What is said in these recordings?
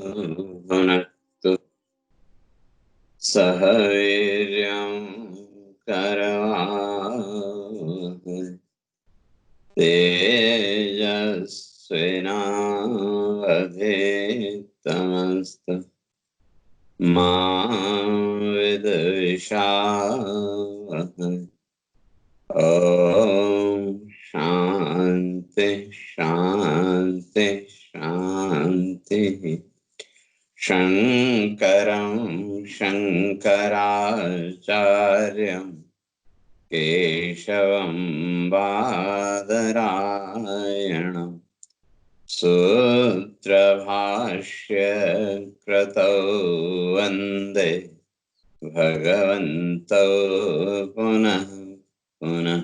भुनक्तु सह वीर्यं करवावहै तेजस्विनावधीतमस्तु मा विद्विषावहै। ओम शांति शांति शांति। शंकरं शंकराचार्यं केशवं बादरायणं सूत्रभाष्य कृतौ वन्दे भगवन्तौ पुनः पुनः।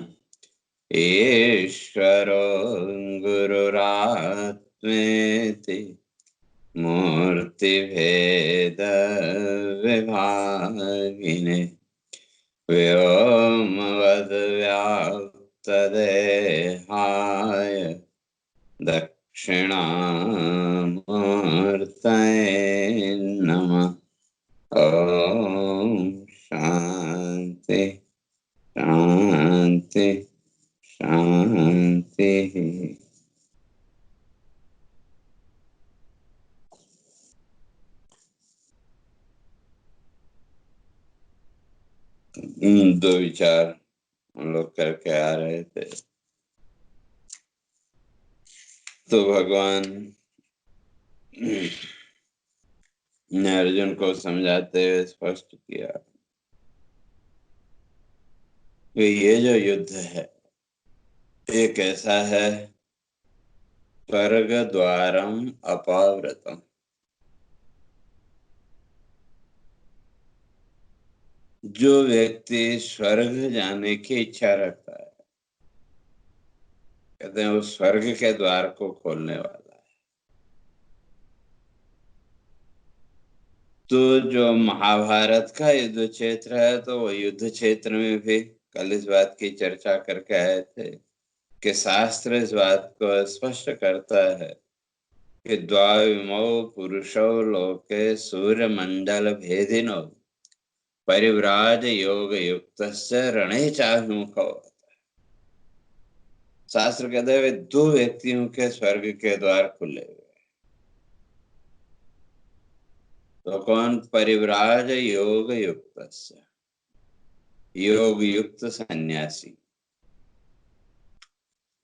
ईश्वरो गुरुरात्मेति मूर्तिभेद विभागिने व्योमवद्व्याप्तदेहाय दक्षिणामूर्तये नमः। ओम शांति शांति शांति। दो विचार हम लोग करके आ रहे थे, तो भगवान ने अर्जुन को समझाते हुए स्पष्ट किया कि ये जो युद्ध है एक ऐसा है, स्वर्ग द्वारम अपावृतम। जो व्यक्ति स्वर्ग जाने की इच्छा रखता है, कहते हैं वो स्वर्ग के द्वार को खोलने वाला है। तो जो महाभारत का युद्ध क्षेत्र है, तो वो युद्ध क्षेत्र में भी कल इस बात की चर्चा करके आए थे कि शास्त्र इस बात को स्पष्ट करता है कि द्वाविमौ पुरुषौ लोके सूर्यमंडल भेदिनो परिव्राज योग युक्तस्य रणे चाभिमुखौ। शास्त्र कहते हैं दो व्यक्तियों के स्वर्ग के द्वार खुले हुए। तो कौन? परिव्राज योग युक्तस्य, योग युक्त सन्यासी,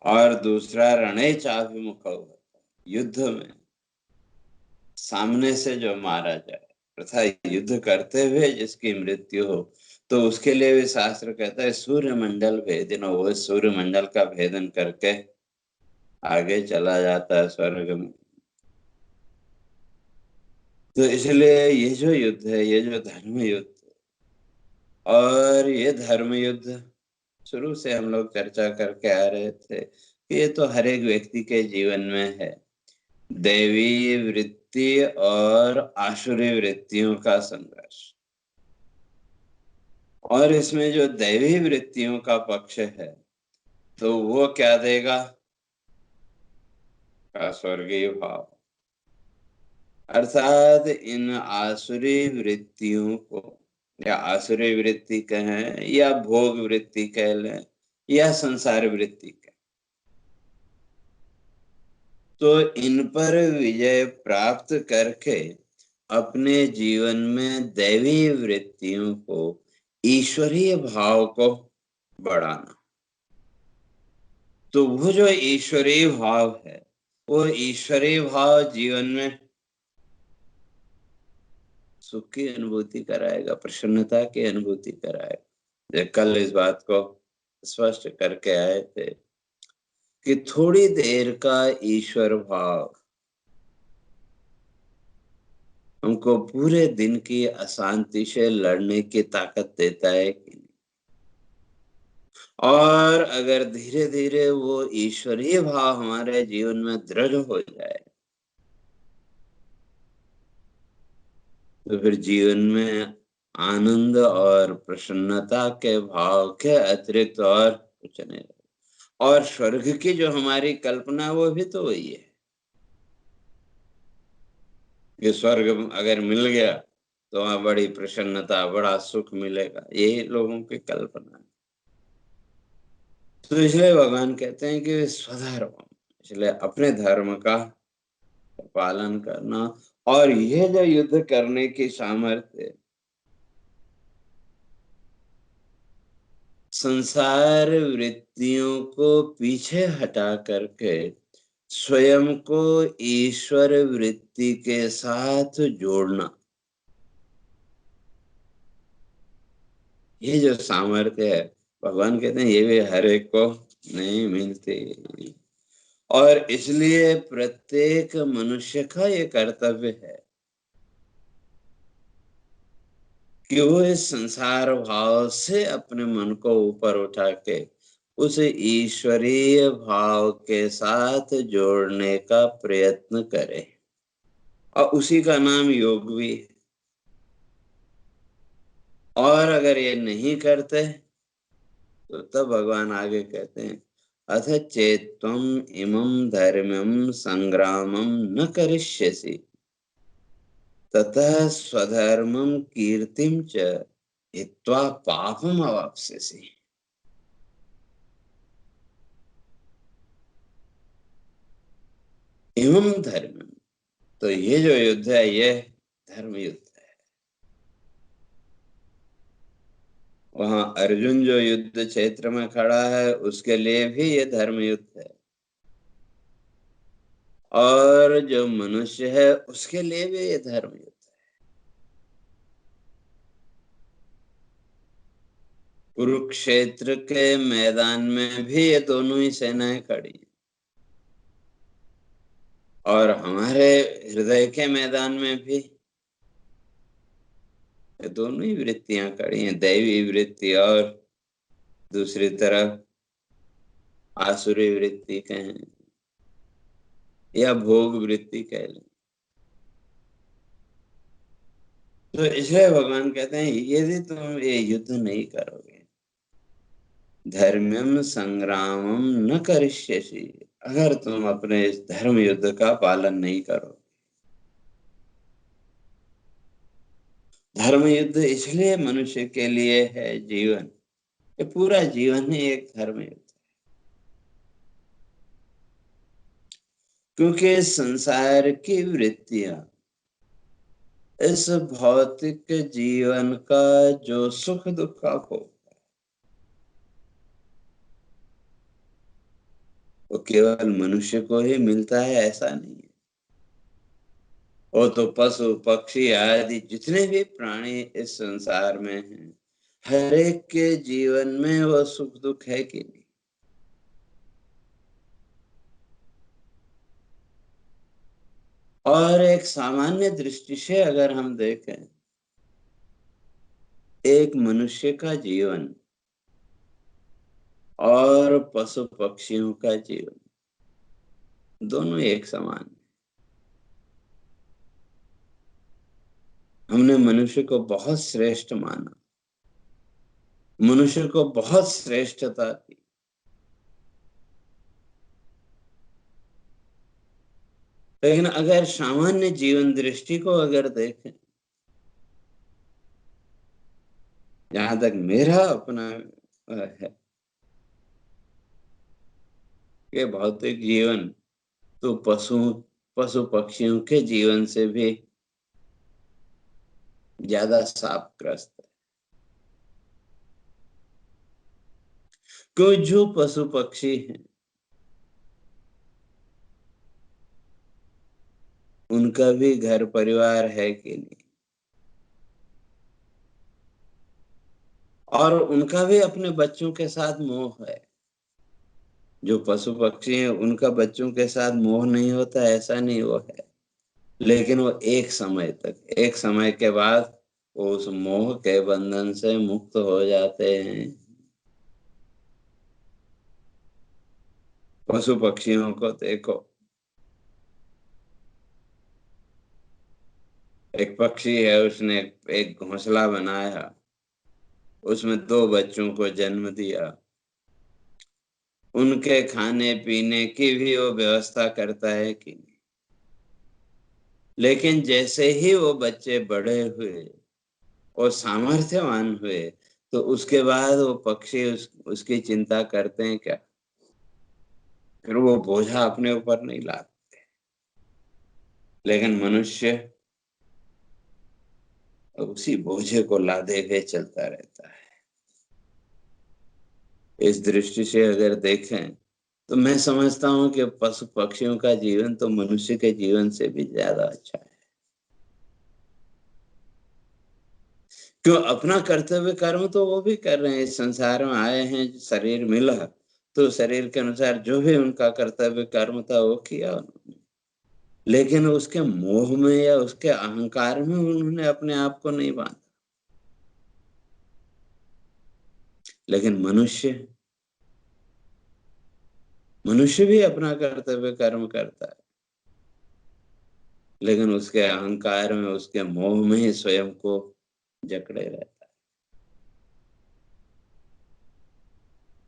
और दूसरा रणे चाभिमुखौ, युद्ध में सामने से जो मारा जाए, तथा युद्ध करते हुए जिसकी मृत्यु हो, तो उसके लिए भी शास्त्र कहता है सूर्यमंडल भेदन। वो सूर्यमंडल का भेदन करके आगे चला जाता है स्वर्ग में। तो इसलिए ये जो युद्ध है, ये जो धर्म युद्ध, और ये धर्म युद्ध शुरू से हम लोग चर्चा करके आ रहे थे कि ये तो हर एक व्यक्ति के जीवन में है। दैवी वृत्ति और आसुरी वृत्तियों का संघर्ष। और इसमें जो दैवी वृत्तियों का पक्ष है, तो वो क्या देगा? का स्वर्गीय भाव। अर्थात इन आसुरी वृत्तियों को, या आसुरी वृत्ति कहें या भोग वृत्ति कह लें या संसार वृत्ति कहें, तो इन पर विजय प्राप्त करके अपने जीवन में दैवी वृत्तियों को, ईश्वरीय भाव को बढ़ाना। तो वो जो ईश्वरीय भाव है, वो ईश्वरीय भाव जीवन में सुख की अनुभूति कराएगा, प्रसन्नता की अनुभूति कराएगा। कल इस बात को स्पष्ट करके आए थे कि थोड़ी देर का ईश्वर भाव हमको पूरे दिन की अशांति से लड़ने की ताकत देता है कि नहीं? और अगर धीरे धीरे वो ईश्वरीय भाव हमारे जीवन में दृढ़ हो जाए, तो फिर जीवन में आनंद और प्रसन्नता के भाव के अतिरिक्त और कुछ नहीं। और स्वर्ग की जो हमारी कल्पना, वो भी तो वही है कि स्वर्ग अगर मिल गया तो वहां बड़ी प्रसन्नता, बड़ा सुख मिलेगा, यही लोगों की कल्पना है। तो इसलिए भगवान कहते हैं कि स्वधर्म, इसलिए अपने धर्म का पालन करना। और यह जो युद्ध करने की सामर्थ्य, संसार वृत्तियों को पीछे हटा करके स्वयं को ईश्वर वृत्ति के साथ जोड़ना, ये जो सामर्थ्य है, भगवान कहते हैं ये भी हर एक को नहीं मिलती। और इसलिए प्रत्येक मनुष्य का ये कर्तव्य है कि वो इस संसार भाव से अपने मन को ऊपर उठा के उसे ईश्वरीय भाव के साथ जोड़ने का प्रयत्न करे। और उसी का नाम योग भी है। और अगर ये नहीं करते तो तब भगवान आगे कहते हैं, अथ चेत्त्वम् इमं धर्म्यं संग्रामं न करिष्यसि ततः स्वधर्मं कीर्तिं च हित्वा पापम अवाप्स्यसि। इमं धर्म्यम, तो ये जो युद्ध है ये धर्म युद्ध है। वहां अर्जुन जो युद्ध क्षेत्र में खड़ा है उसके लिए भी ये धर्म युद्ध है, और जो मनुष्य है उसके लिए भी ये धर्म युद्ध है। कुरुक्षेत्र के मैदान में भी ये दोनों ही सेनाएं खड़ी हैं, और हमारे हृदय के मैदान में भी ये दोनों ही वृत्तियां खड़ी हैं, दैवी वृत्ति और दूसरी तरफ आसुरी वृत्ति कहें या भोग वृत्ति कह लें। तो इसलिए भगवान कहते हैं यदि तुम ये युद्ध नहीं करोगे, धर्म्यम संग्रामम न करिष्यसि, अगर तुम अपने इस धर्म युद्ध का पालन नहीं करो। धर्म युद्ध इसलिए मनुष्य के लिए है जीवन, ये पूरा जीवन ही एक धर्म युद्ध है। क्योंकि संसार की वृत्तियां इस भौतिक जीवन का जो सुख दुख का भोग, वो केवल मनुष्य को ही मिलता है ऐसा नहीं है। वो तो पशु पक्षी आदि जितने भी प्राणी इस संसार में हैं, हर एक के जीवन में वो सुख दुख है कि नहीं। और एक सामान्य दृष्टि से अगर हम देखें, एक मनुष्य का जीवन और पशु पक्षियों का जीवन दोनों एक समान है। हमने मनुष्य को बहुत श्रेष्ठ माना, मनुष्य को बहुत श्रेष्ठता दी, लेकिन अगर सामान्य जीवन दृष्टि को अगर देखें, जहां तक मेरा अपना है, ये भौतिक जीवन तो पशु पक्षियों के जीवन से भी ज्यादा शापग्रस्त है। क्यों, जो पशु पक्षी हैं उनका भी घर परिवार है कि नहीं, और उनका भी अपने बच्चों के साथ मोह है। जो पशु पक्षी हैं उनका बच्चों के साथ मोह नहीं होता ऐसा नहीं, वो है, लेकिन वो एक समय तक, एक समय के बाद वो उस मोह के बंधन से मुक्त हो जाते हैं। पशु पक्षियों को देखो, एक पक्षी है, उसने एक घोंसला बनाया, उसमें दो बच्चों को जन्म दिया, उनके खाने पीने की भी वो व्यवस्था करता है कि नहीं। लेकिन जैसे ही वो बच्चे बड़े हुए और सामर्थ्यवान हुए, तो उसके बाद वो पक्षी उसकी चिंता करते हैं क्या? फिर वो बोझा अपने ऊपर नहीं लाते। लेकिन मनुष्य उसी बोझे को लादे के चलता रहता है। इस दृष्टि से अगर देखें तो मैं समझता हूं कि पशु पक्षियों का जीवन तो मनुष्य के जीवन से भी ज्यादा अच्छा है। क्यों? अपना कर्तव्य कर्म तो वो भी कर रहे हैं, इस संसार में आए हैं, शरीर मिला तो शरीर के अनुसार जो भी उनका कर्तव्य कर्म था वो किया उन्होंने। लेकिन उसके मोह में या उसके अहंकार में उन्होंने अपने आप को नहीं बांधा। लेकिन मनुष्य भी अपना कर्तव्य कर्म करता है, लेकिन उसके अहंकार में, उसके मोह में ही स्वयं को जकड़े रहता है।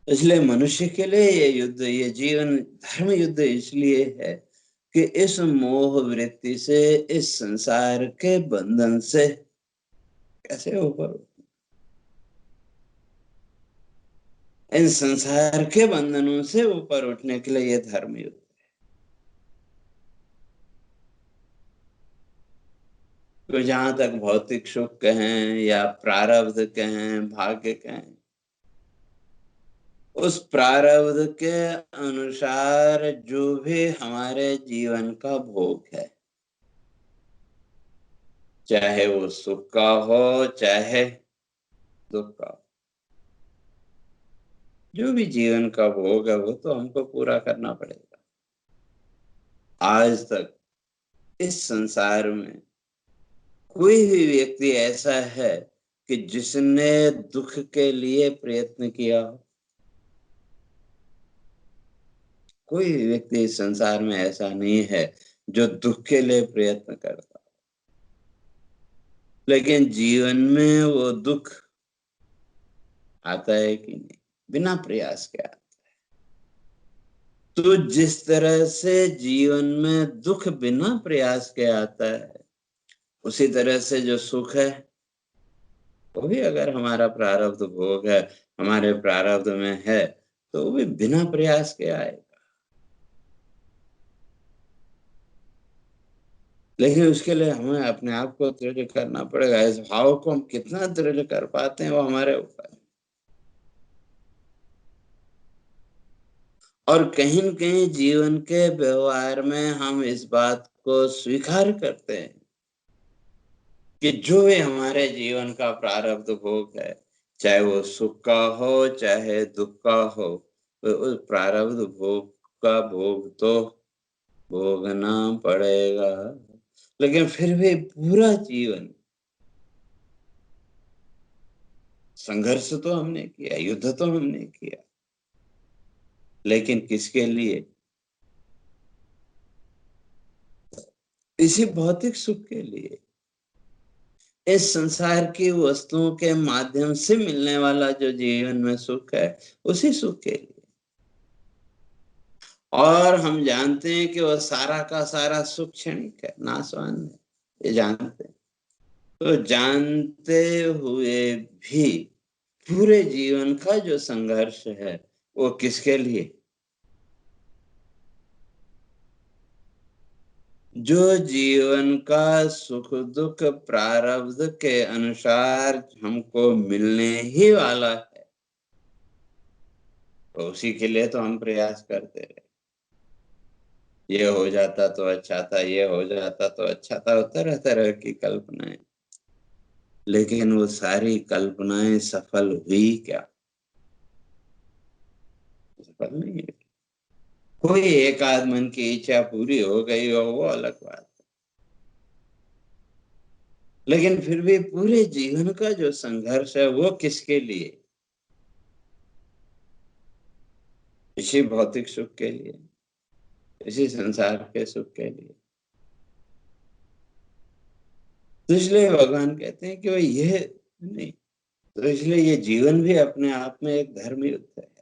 इसलिए मनुष्य के लिए ये युद्ध, ये जीवन धर्म युद्ध इसलिए है कि इस मोह वृत्ति से, इस संसार के बंधन से कैसे ऊपर, इन संसार के बंधनों से ऊपर उठने के लिए ये धर्म युद्ध। तो जहां तक भौतिक सुख कहें या प्रारब्ध कहें, भाग्य कहें, उस प्रारब्ध के अनुसार जो भी हमारे जीवन का भोग है, चाहे वो सुख का हो चाहे दुख का हो, जो भी जीवन का भोग है वो तो हमको पूरा करना पड़ेगा। आज तक इस संसार में कोई भी व्यक्ति ऐसा है कि जिसने दुख के लिए प्रयत्न किया हो? कोई भी व्यक्ति इस संसार में ऐसा नहीं है जो दुख के लिए प्रयत्न करता। लेकिन जीवन में वो दुख आता है कि नहीं? बिना प्रयास के आता। तो जिस तरह से जीवन में दुख बिना प्रयास के आता है, उसी तरह से जो सुख है वो भी अगर हमारा प्रारब्ध भोग है, हमारे प्रारब्ध में है, तो वो भी बिना प्रयास के आएगा। लेकिन उसके लिए हमें अपने आप को दृढ़ करना पड़ेगा। इस भाव को हम कितना दृढ़ कर पाते हैं वो हमारे ऊपर है। और कहीं न कहीं जीवन के व्यवहार में हम इस बात को स्वीकार करते हैं कि जो भी हमारे जीवन का प्रारब्ध भोग है, चाहे वो सुख का हो चाहे दुख का हो, तो उस प्रारब्ध भोग का भोग तो भोगना पड़ेगा। लेकिन फिर भी पूरा जीवन संघर्ष तो हमने किया, युद्ध तो हमने किया, लेकिन किसके लिए? इसी भौतिक सुख के लिए, इस संसार की वस्तुओं के माध्यम से मिलने वाला जो जीवन में सुख है, उसी सुख के लिए। और हम जानते हैं कि वह सारा का सारा सुख क्षणिक है, नाशवान है, ये जानते हैं। तो जानते हुए भी पूरे जीवन का जो संघर्ष है वो किसके लिए? जो जीवन का सुख दुख प्रारब्ध के अनुसार हमको मिलने ही वाला है, तो उसी के लिए तो हम प्रयास करते रहे। ये हो जाता तो अच्छा था, ये हो जाता तो अच्छा था, तरह तरह की कल्पनाएं। लेकिन वो सारी कल्पनाएं सफल हुई क्या? सफल नहीं हुई। कोई एक आध मन की इच्छा पूरी हो गई हो वो अलग बात है। लेकिन फिर भी पूरे जीवन का जो संघर्ष है वो किसके लिए? इसी भौतिक सुख के लिए, इसी संसार के सुख के लिए। तो इसलिए भगवान कहते हैं कि भाई ये नहीं, तो इसलिए ये जीवन भी अपने आप में एक धर्म युद्ध है।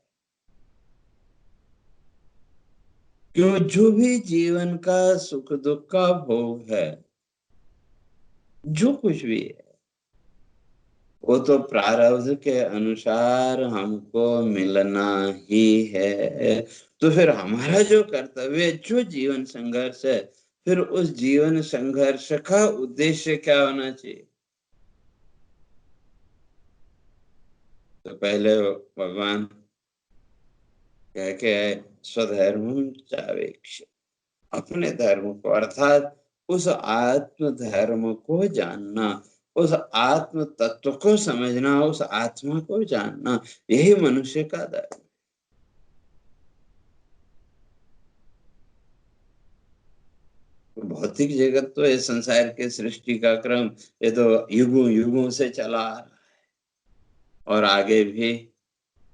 क्यों? जो भी जीवन का सुख दुख का भोग है जो कुछ भी है वो तो प्रारब्ध के अनुसार हमको मिलना ही है। तो फिर हमारा जो कर्तव्य, जो जीवन संघर्ष है, फिर उस जीवन संघर्ष का उद्देश्य क्या होना चाहिए? तो पहले भगवान कह के आए, स्वधर्मम चावेक्ष, अपने धर्म को, अर्थात उस आत्म धर्म को जानना, उस आत्म तत्व को समझना, उस आत्मा को जानना, यही मनुष्य का धर्म। भौतिक जगत तो ये संसार के सृष्टि का क्रम, ये तो युगों युगों से चला आ रहा है और आगे भी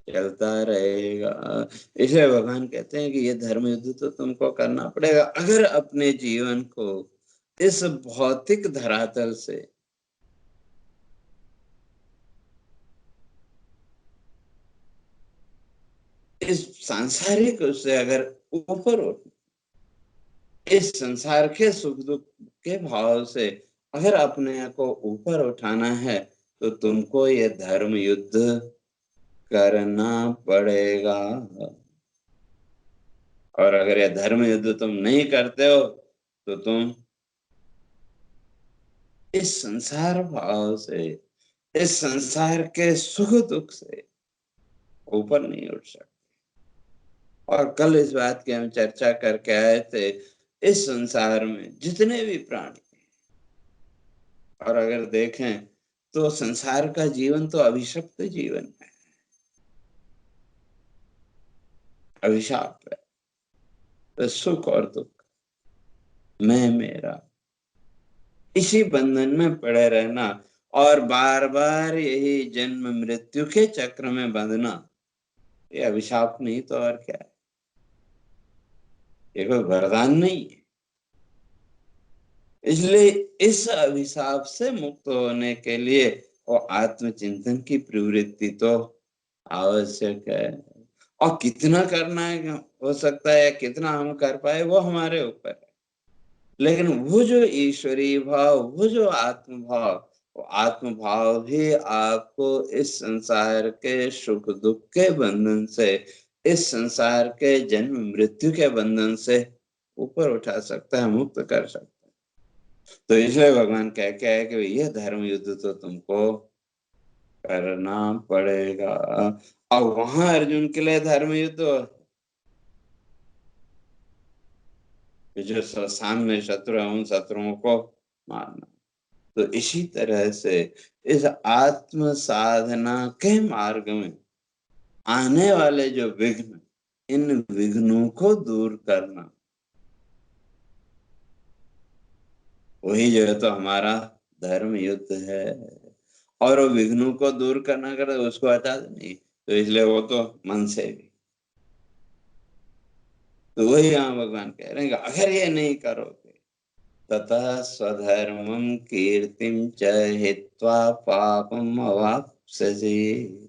चलता रहेगा। इसलिए भगवान कहते हैं कि ये धर्म युद्ध तो तुमको करना पड़ेगा अगर अपने जीवन को इस भौतिक धरातल से, इस सांसारिक उससे अगर ऊपर उठ, इस संसार के सुख दुख के भाव से अगर अपने को ऊपर उठाना है, तो तुमको ये धर्म युद्ध करना पड़ेगा। और अगर ये धर्म युद्ध तुम नहीं करते हो, तो तुम इस संसार भाव से, इस संसार के सुख दुख से ऊपर नहीं उठ सकते। और कल इस बात की हम चर्चा करके आए थे, इस संसार में जितने भी प्राणी, और अगर देखें तो संसार का जीवन तो अभिशप्त जीवन है, अभिशाप है। तो सुख और दुख, मैं मेरा, इसी बंधन में पड़े रहना और बार बार यही जन्म मृत्यु के चक्र में बंधना, ये अभिशाप नहीं तो और क्या है? ये कोई वरदान नहीं है। इसलिए इस अभिशाप से मुक्त होने के लिए वो आत्मचिंतन की प्रवृत्ति तो आवश्यक है। और कितना करना है, हो सकता है, या कितना हम कर पाए, वो हमारे ऊपर है। लेकिन वो जो ईश्वरीय भाव, वो जो आत्म भाव, वो आत्म भाव ही आपको इस संसार के सुख दुख के बंधन से, इस संसार के जन्म मृत्यु के बंधन से ऊपर उठा सकता है, मुक्त कर सकता है। तो इसलिए भगवान कह के है कि ये धर्म युद्ध तो तुमको करना पड़ेगा। और वहां अर्जुन के लिए धर्म युद्ध, जो सामने शत्रु है उन शत्रुओं को मारना। तो इसी तरह से इस आत्म साधना के मार्ग में आने वाले जो विघ्न, इन विघ्नों को दूर करना, वही जो है तो हमारा धर्म युद्ध है। और वो विघ्नों को दूर करना कर उसको हटा देनी, तो इसलिए वो तो मन से भी। तो वही यहाँ भगवान कह रहे हैं कि अगर ये नहीं करोगे, ततः स्वधर्मम कीर्तिम च हित्वा पापम अवाप्स्यसि,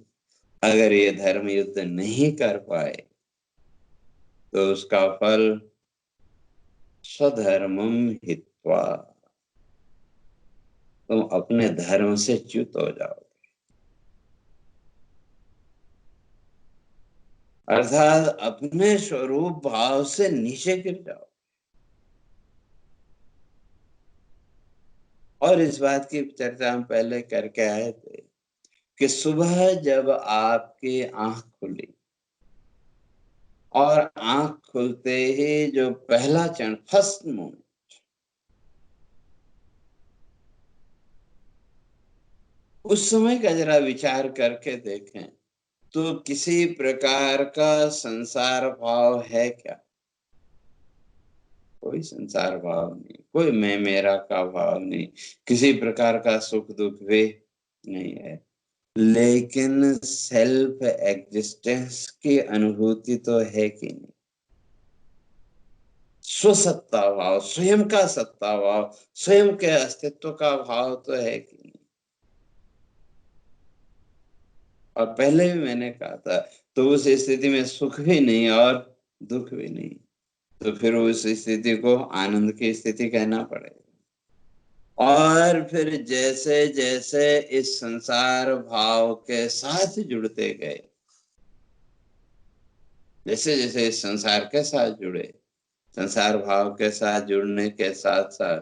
अगर ये धर्म युद्ध नहीं कर पाए, तो उसका फल स्वधर्मम हित्वा, तुम अपने धर्म से च्युत हो जाओ, अर्थात अपने स्वरूप भाव से नीचे गिर जाओ। और इस बात की चर्चा हम पहले करके आए थे कि सुबह जब आपकी आंख खुली और आंख खुलते ही जो पहला क्षण, फर्स्ट मोमेंट, उस समय का जरा विचार करके देखें, तो किसी प्रकार का संसार भाव है क्या? कोई संसार भाव नहीं, कोई मैं मेरा का भाव नहीं, किसी प्रकार का सुख दुख भी नहीं है। लेकिन सेल्फ एग्जिस्टेंस की अनुभूति तो है कि नहीं? स्वसत्ता भाव, स्वयं का सत्ता भाव, स्वयं के अस्तित्व का भाव तो है कि नहीं? और पहले भी मैंने कहा था, तो उस स्थिति में सुख भी नहीं और दुख भी नहीं, तो फिर उस स्थिति को आनंद की स्थिति कहना पड़ेगा। और फिर जैसे जैसे इस संसार भाव के साथ जुड़ते गए, जैसे जैसे इस संसार के साथ जुड़े, संसार भाव के साथ जुड़ने के साथ साथ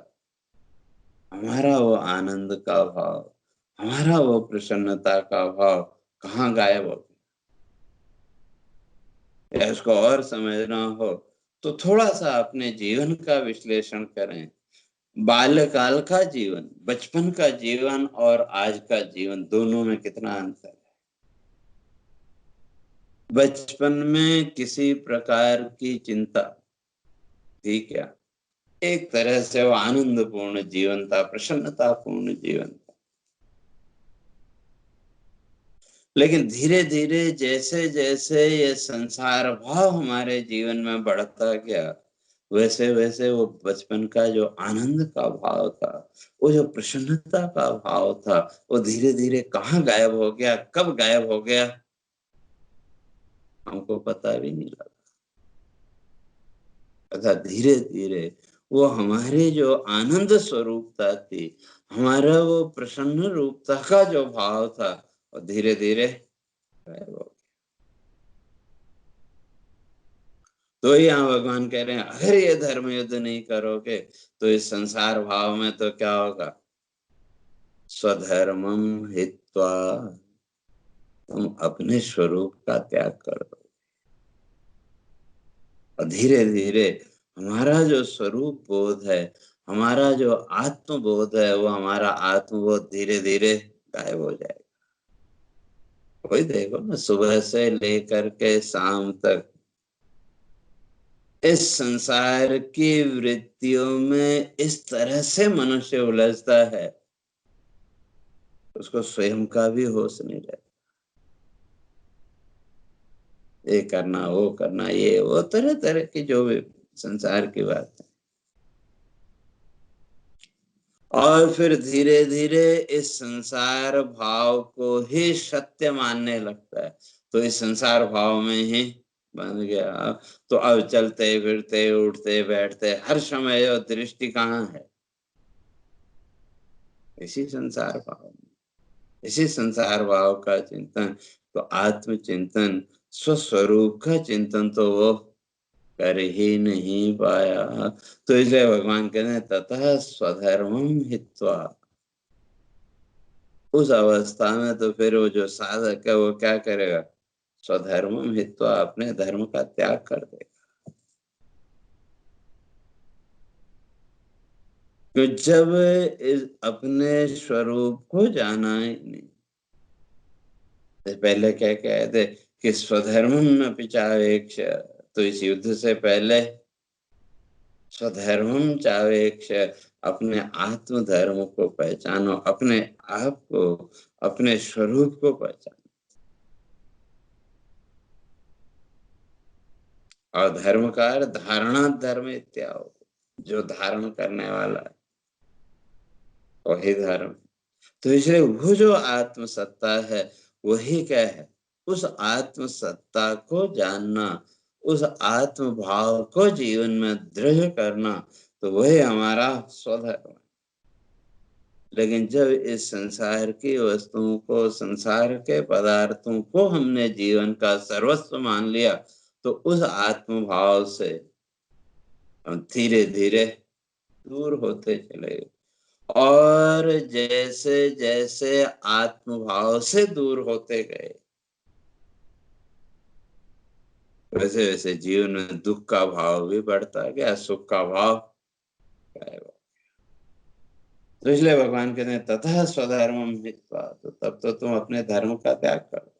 हमारा वो आनंद का भाव, हमारा वो प्रसन्नता का भाव कहाँ गायब हो गया। या इसको और समझना हो तो थोड़ा सा अपने जीवन का विश्लेषण करें। बाल्यकाल का जीवन, बचपन का जीवन और आज का जीवन, दोनों में कितना अंतर है। बचपन में किसी प्रकार की चिंता थी क्या? एक तरह से वो आनंदपूर्ण जीवन था, प्रसन्नतापूर्ण जीवन था। लेकिन धीरे धीरे जैसे जैसे ये संसार भाव हमारे जीवन में बढ़ता गया, वैसे वैसे वो बचपन का जो आनंद का भाव था, वो जो प्रसन्नता का भाव था, वो धीरे धीरे कहाँ गायब हो गया, कब गायब हो गया, हमको पता भी नहीं लगा। तथा धीरे धीरे वो हमारे जो आनंद स्वरूपता थी, हमारा वो प्रसन्न रूपता का जो भाव था, वो धीरे धीरे गायब हो गया। तो यहाँ भगवान कह रहे हैं, अगर ये धर्म युद्ध नहीं करोगे तो इस संसार भाव में तो क्या होगा? स्वधर्मम हित्वा, तुम अपने स्वरूप का त्याग कर दो। और धीरे धीरे हमारा जो स्वरूप बोध है, हमारा जो आत्मबोध है, वो हमारा आत्मबोध धीरे धीरे गायब हो जाएगा। कोई देखो ना, सुबह से लेकर के शाम तक इस संसार की वृत्तियों में इस तरह से मनुष्य उलझता है, उसको स्वयं का भी होश नहीं रहता। ये करना, वो करना, ये वो, तरह तरह की जो भी संसार की बात है। और फिर धीरे धीरे इस संसार भाव को ही सत्य मानने लगता है, तो इस संसार भाव में ही बन गया। तो अब चलते फिरते उठते बैठते हर समय जो दृष्टि कहाँ है? इसी संसार भाव में, इसी संसार भाव का चिंतन। तो आत्मचिंतन, स्वस्वरूप का चिंतन तो वो कर ही नहीं पाया। तो इसलिए भगवान कहते हैं, ततः स्वधर्मम हित्वा। उस अवस्था में तो फिर वो जो साधक है वो क्या करेगा? स्वधर्मम हित्वा, अपने धर्म का त्याग कर देगा। तो जब इस अपने स्वरूप को जाना ही नहीं, तो पहले क्या कहते कि स्वधर्मम न पिचावेक्ष, तो इस युद्ध से पहले स्वधर्मम चावेक्ष, अपने आत्म धर्म को पहचानो, अपने आप को, अपने स्वरूप को पहचानो। और धर्म का अर्थ धारणा धर्म इत्यादि, जो धारण करने वाला है वही धर्म। तो इसलिए वो जो आत्म सत्ता है, वही क्या है? उस आत्म सत्ता को जानना, उस आत्म भाव को जीवन में दृढ़ करना, तो वही हमारा स्वधर्म है। लेकिन जब इस संसार की वस्तुओं को, संसार के पदार्थों को हमने जीवन का सर्वस्व मान लिया, तो उस आत्म भाव से हम धीरे धीरे दूर होते चले गए। और जैसे जैसे आत्म भाव से दूर होते गए, वैसे वैसे जीवन में दुख का भाव भी बढ़ता गया, सुख का भाव गायब हो। तो इसलिए भगवान कहते हैं, ततः स्वधर्मम हित्वा, तो तब तो तुम अपने धर्म का त्याग करो।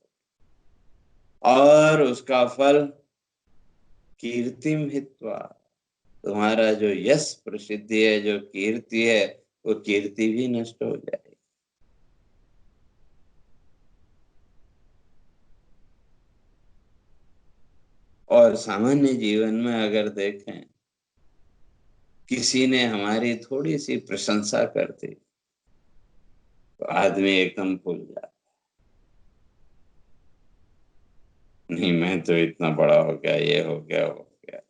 और उसका फल कीर्तिम हित्वा, तुम्हारा जो यश प्रसिद्धि है, जो कीर्ति है, वो कीर्ति भी नष्ट हो जाएगी। और सामान्य जीवन में अगर देखें, किसी ने हमारी थोड़ी सी प्रशंसा कर दी तो आदमी एकदम भूल जाता, नहीं मैं तो इतना बड़ा हो गया, ये हो गया, वो हो गया।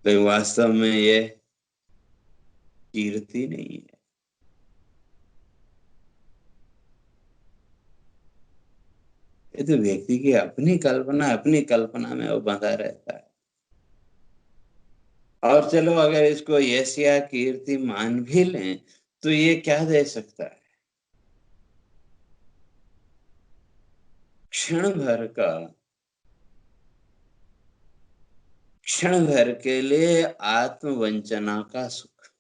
लेकिन वास्तव में ये कीर्ति नहीं है। ये तो व्यक्ति की अपनी कल्पना में वो बंधा रहता है। और चलो अगर इसको यश या कीर्ति मान भी लें तो ये क्या दे सकता है? क्षण भर का, क्षण भर के लिए आत्मवंचना का सुख।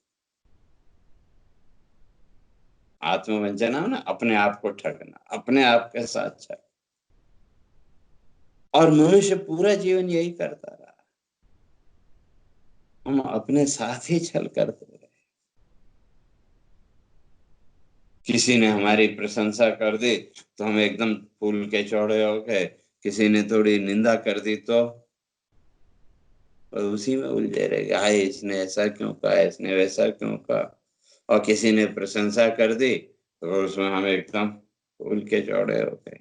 आत्मवंचना ना, अपने आप को ठगना, अपने आप के साथ छल। और मनुष्य पूरा जीवन यही करता रहा। हम अपने साथ ही छल करते रहे। किसी ने हमारी प्रशंसा कर दी तो हम एकदम फूल के चौड़े हो गए, किसी ने थोड़ी निंदा कर दी तो उसी में उलझे रह गए, हाय इसने ऐसा क्यों कहा, इसने वैसा क्यों कहा। और किसी ने प्रशंसा कर दी तो उसमें हम एकदम फूल के चौड़े हो गए।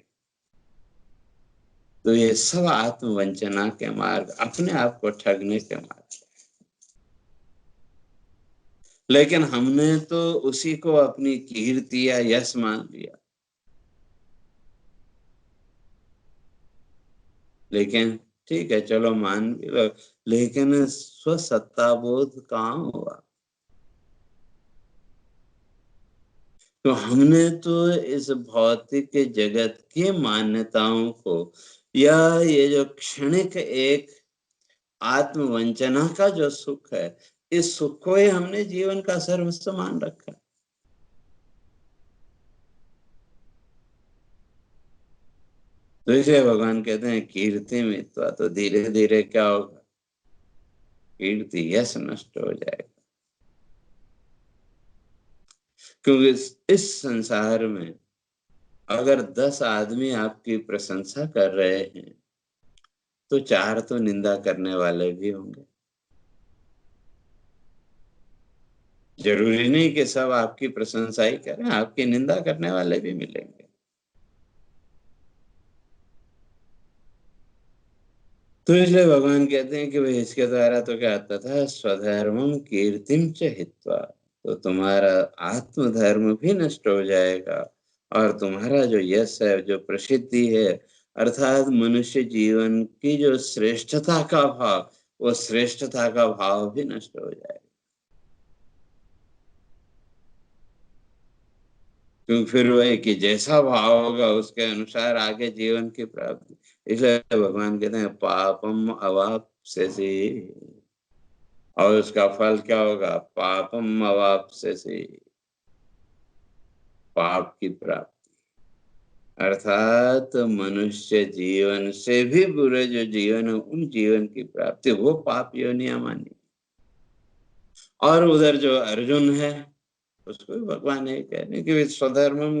तो ये सब आत्मवंचना के मार्ग, अपने आप को ठगने के मार्ग। लेकिन हमने तो उसी को अपनी कीर्ति या यश मान लिया। लेकिन ठीक है, चलो मान भी लो, लेकिन स्वसत्ता बोध कहाँ हुआ? तो हमने तो इस भौतिक जगत की मान्यताओं को, या ये जो क्षणिक एक आत्मवंचना का जो सुख है, इस सुख को ही हमने जीवन का सर्वस्व मान रखा है। तो इसलिए भगवान कहते हैं कीर्ति मित्वा, तो धीरे धीरे क्या होगा? कीर्ति यश नष्ट हो जाएगा। क्योंकि इस संसार में अगर 10 आदमी आपकी प्रशंसा कर रहे हैं तो 4 तो निंदा करने वाले भी होंगे। जरूरी नहीं कि सब आपकी प्रशंसा ही करें, आपकी निंदा करने वाले भी मिलेंगे। तो इसलिए भगवान कहते हैं कि भाई इसके द्वारा तो क्या आता था, स्वधर्मम कीर्तिम च हित्वा, तो तुम्हारा आत्मधर्म भी नष्ट हो जाएगा और तुम्हारा जो यश है, जो प्रसिद्धि है, अर्थात मनुष्य जीवन की जो श्रेष्ठता का भाव, वो श्रेष्ठता का भाव भी नष्ट हो जाएगा। क्योंकि फिर वही कि जैसा भाव होगा उसके अनुसार आगे जीवन की प्राप्ति। इसलिए भगवान कहते हैं पापम अवाप्स्यसि, और उसका फल क्या होगा? पापम अवाप्स्यसि, पाप की प्राप्ति। अर्थात मनुष्य जीवन से भी बुरे जो जीवन है, उन जीवन की प्राप्ति, वो पाप योनियां मानी। और उधर जो अर्जुन है, उसको भी भगवान ये कह रहे हैं कि स्वधर्मम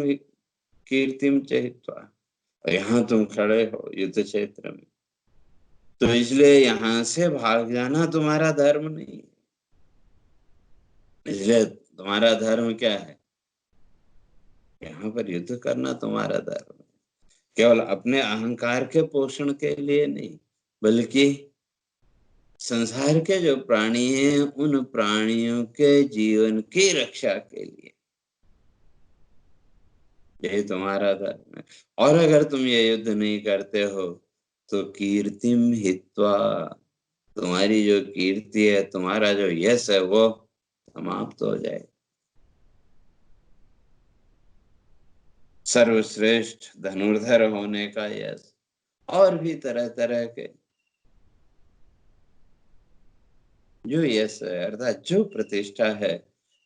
कीर्तिम चहित्वा। और यहाँ तुम खड़े हो युद्ध क्षेत्र में, तो इसलिए यहाँ से भाग जाना तुम्हारा धर्म नहीं है। इसलिए तुम्हारा धर्म क्या है? यहाँ पर युद्ध करना तुम्हारा धर्म है। केवल अपने अहंकार के पोषण के लिए नहीं, बल्कि संसार के जो प्राणी हैं उन प्राणियों के जीवन की रक्षा के लिए। यही तुम्हारा धर्म है। और अगर तुम ये युद्ध नहीं करते हो तो कीर्तिम हित्वा, तुम्हारी जो कीर्ति है, तुम्हारा जो यश है, वो समाप्त हो जाए। सर्वश्रेष्ठ धनुर्धर होने का यश, और भी तरह तरह के जो यश है, अर्थात जो प्रतिष्ठा है,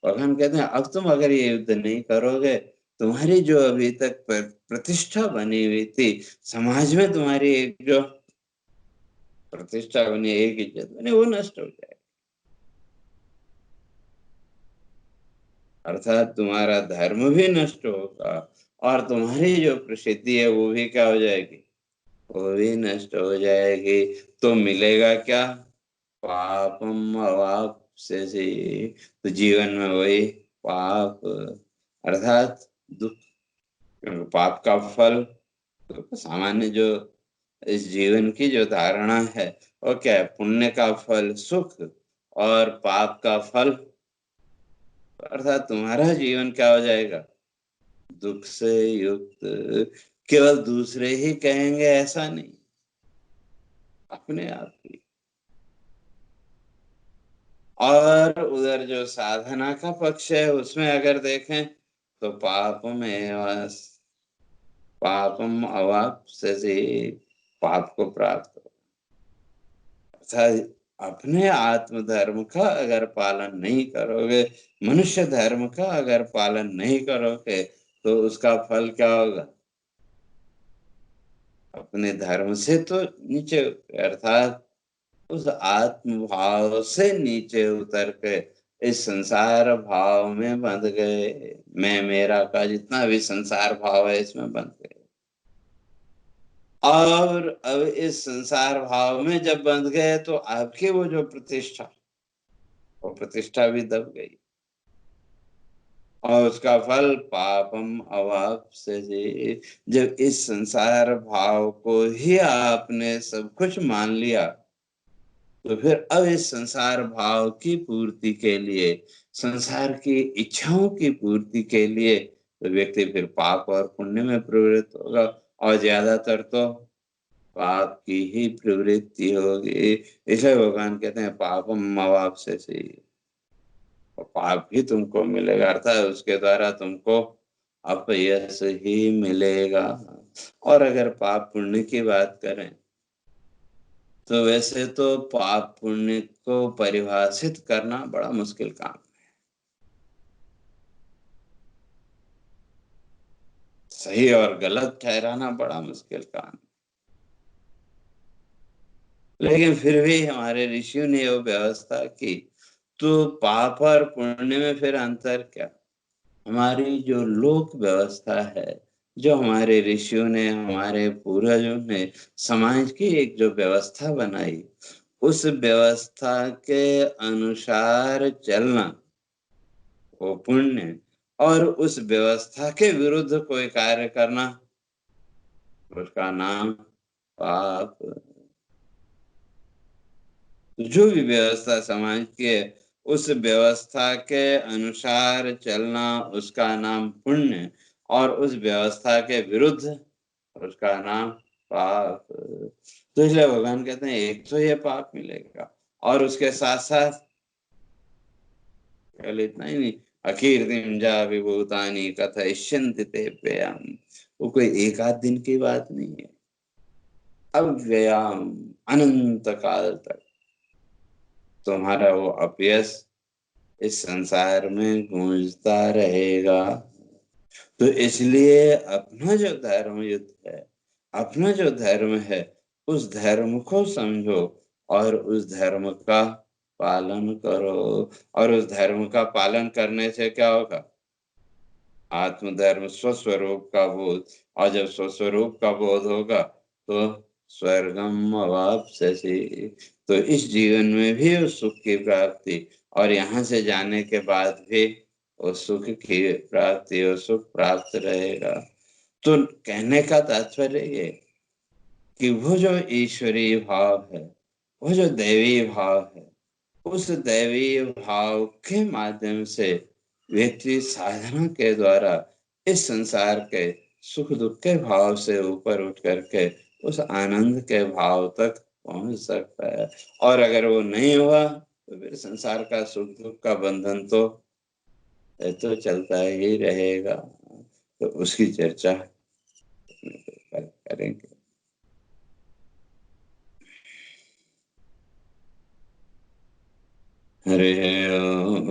भगवान कहते हैं अब तुम अगर ये युद्ध नहीं करोगे, तुम्हारी जो अभी तक प्रतिष्ठा बनी हुई थी समाज में, तुम्हारी एक जो प्रतिष्ठा बनी, एक इज्जत बनी, वो नष्ट हो जाए। अर्थात तुम्हारा धर्म भी नष्ट होगा और तुम्हारी जो प्रसिद्धि है वो भी क्या हो जाएगी? वो भी नष्ट हो जाएगी। तो मिलेगा क्या? पापम अवाप्स्यसि, तो जीवन में वही पाप, अर्थात दुख। पाप का फल, तो सामान्य जो इस जीवन की जो धारणा है वो क्या है? पुण्य का फल सुख और पाप का फल अर्थात तुम्हारा जीवन क्या हो जाएगा? दुख से युक्त। केवल दूसरे ही कहेंगे ऐसा नहीं, अपने आप ही। और उधर जो साधना का पक्ष है उसमें अगर देखें तो पापम अवाप्स्यसि, पाप को प्राप्त हो। अर्थात अपने आत्म धर्म का अगर पालन नहीं करोगे, मनुष्य धर्म का अगर पालन नहीं करोगे, तो उसका फल क्या होगा? अपने धर्म से तो नीचे, अर्थात उस आत्म भाव से नीचे उतर के इस संसार भाव में बंध गए। मैं मेरा का जितना भी संसार भाव है इसमें बंध गए। और अब इस संसार भाव में जब बंध गए तो आपकी वो जो प्रतिष्ठा, वो प्रतिष्ठा भी दब गई। और उसका फल पापम अवाप्स्यसि। जब इस संसार भाव को ही आपने सब कुछ मान लिया, तो फिर अब इस संसार भाव की पूर्ति के लिए, संसार की इच्छाओं की पूर्ति के लिए, तो व्यक्ति फिर पाप और पुण्य में प्रवृत्त होगा। और ज्यादातर तो पाप की ही प्रवृत्ति होगी। इसलिए भगवान कहते हैं पापम अवाप्स्यसि, और पाप ही तुमको मिलेगा, अर्थात उसके द्वारा तुमको अपयश ही मिलेगा। और अगर पाप पुण्य की बात करें तो वैसे तो पाप पुण्य को परिभाषित करना बड़ा मुश्किल काम है। सही और गलत ठहराना बड़ा मुश्किल काम है। लेकिन फिर भी हमारे ऋषियों ने वो व्यवस्था की। तो पाप और पुण्य में फिर अंतर क्या? हमारी जो लोक व्यवस्था है, जो हमारे ऋषियों ने, हमारे पूर्वजों ने समाज की एक जो व्यवस्था बनाई, उस व्यवस्था के अनुसार चलना वो पुण्य, और उस व्यवस्था के विरुद्ध कोई कार्य करना, उसका नाम पाप। जो भी व्यवस्था समाज की है, उस व्यवस्था के अनुसार चलना उसका नाम पुण्य, और उस व्यवस्था के विरुद्ध उसका नाम पाप। तो इसलिए भगवान कहते हैं एक तो ये पाप मिलेगा, और उसके साथ साथ केवल इतना ही नहीं, अकीर्तिम जा विभूतानि कथयिष्यन्ति ते व्ययम्। वो कोई एक आध दिन की बात नहीं है, अव्ययम्, अनंत काल तक तुम्हारा वो अपयश इस संसार में गूंजता रहेगा। तो इसलिए अपना जो धर्म युद्ध है, अपना जो धर्म है, उस धर्म को समझो और उस धर्म का पालन करो। और उस धर्म का पालन करने से क्या होगा? आत्मधर्म, स्वस्वरूप का बोध। और जब स्वस्वरूप का बोध होगा तो स्वर्गम अवाप्स्यसि, तो इस जीवन में भी उस सुख की प्राप्ति, और यहाँ से जाने के बाद भी उस सुख की प्राप्ति, उस सुख प्राप्त रहेगा। तो कहने का तात्पर्य ये कि वो जो ईश्वरीय भाव है, वो जो दैवीय भाव है, उस दैवीय भाव के माध्यम से व्यक्ति साधना के द्वारा इस संसार के सुख दुख के भाव से ऊपर उठ करके उस आनंद के भाव तक पहुंच सकता है। और अगर वो नहीं हुआ तो फिर संसार का सुख दुख का बंधन तो चलता ही रहेगा। तो उसकी चर्चा करेंगे। हरे ओम।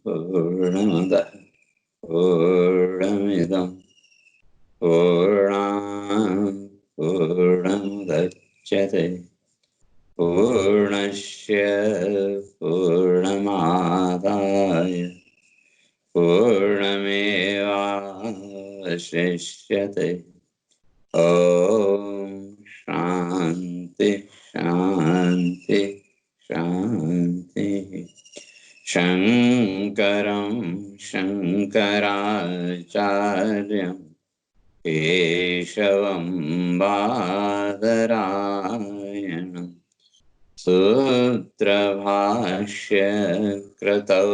पूर्णमदः पूर्णमिदं पूर्णात् पूर्णमुदच्यते पूर्णस्य पूर्णमादाय पूर्णमेवावशिष्यते। ॐ शान्ति शान्ति शान्तिः। शङ्करं शङ्कराचार्यं केशवं बादरायणं सूत्रभाष्य कृतौ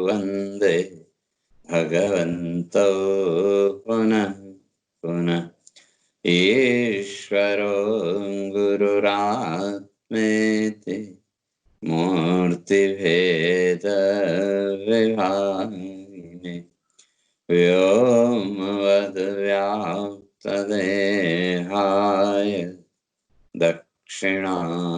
वन्दे भगवन्तौ पुनः पुनः। ईश्वरो गुरुरात्मेति मूर्तिभेदविभागिने व्योमवद्व्याप्तदेहाय दक्षिणामूर्तये